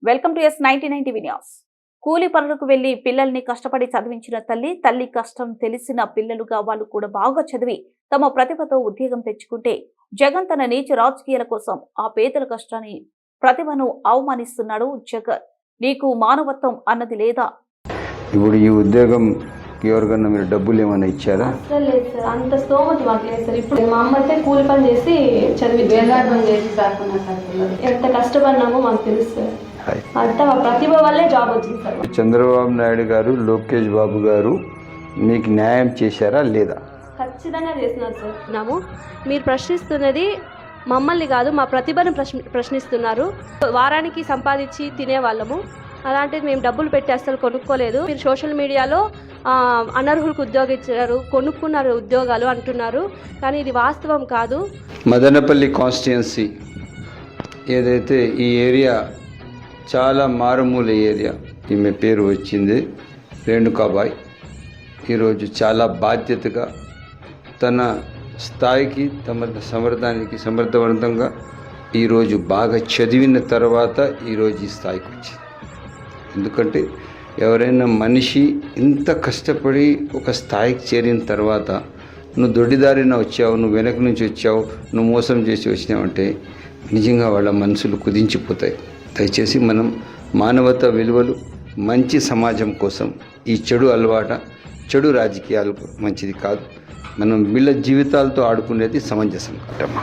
Welcome to S90 TV news. కూలి పనులకు వెళ్లి పిల్లల్ని కష్టపడి చదివించిన తల్లి కష్టం తెలిసిన పిల్లలుగా వాళ్ళు కూడా బాగా చదివి తమ ప్రతిభతో ఉద్యోగం తెచ్చుకుంటే జగన్ తన నీచ రాజకీయాల కోసం ఆ పేదల కష్టాన్ని ప్రతిభను అవమానిస్తున్నాడు. జగన్ నీకు మానవత్వం అన్నది లేదా? ఇప్పుడు ఈ ఉద్యోగం ఎవరికన్నా మీరు డబ్బులు ఏమైనా ఇచ్చారా? అసలు లేదు సార్, అంత స్తోమత మాకు లేదు సార్. ఇప్పుడు మా అమ్మ అయితే కూలి పని చేసి చదివి వేలాడడం చేసి ఎంత కష్టపడినామో మాకు తెలుసు సార్. అంతా మా ప్రతిభ వల్లే జాబ్ వచ్చింది సార్. చంద్రబాబు నాయుడు గారు, లోకేష్ బాబు గారు మీకు న్యాయం చేశారా లేదా? ఖచ్చితంగా చేస్తున్నారు సార్. మీరు ప్రశ్నిస్తున్నది మమ్మల్ని కాదు, మా ప్రతిభను ప్రశ్నిస్తున్నారు. వారానికి సంపాదించి తినేవాళ్ళము, అలాంటిది మేము డబ్బులు పెట్టి అసలు కొనుక్కోలేదు. మీరు సోషల్ మీడియాలో అనర్హులకు ఉద్యోగం ఇచ్చారు, కొనుక్కున్నారు ఉద్యోగాలు అంటున్నారు, కానీ ఇది వాస్తవం కాదు. మదనపల్లి కాన్స్టిట్యున్సీ ఏదైతే ఈ ఏరియా చాలా మారుమూల ఏరియా, ఈమె పేరు వచ్చింది రేణుకాబాయ్. ఈరోజు చాలా బాధ్యతగా తన స్థాయికి సమర్థవంతంగా ఈరోజు బాగా చదివిన తర్వాత ఈరోజు ఈ స్థాయికి వచ్చింది. ఎందుకంటే ఎవరైనా మనిషి ఇంత కష్టపడి ఒక స్థాయికి చేరిన తర్వాత నువ్వు దొడ్డిదారిన వచ్చావు, నువ్వు వెనక నుంచి వచ్చావు, నువ్వు మోసం చేసి వచ్చినావంటే నిజంగా వాళ్ళ మనసులు కుదించిపోతాయి. దయచేసి మనం మానవతా విలువలు, మంచి సమాజం కోసం ఈ చెడు రాజకీయాలు మంచిది కాదు. మనం వీళ్ళ జీవితాలతో ఆడుకునేది సమంజసం కాదమ్మా.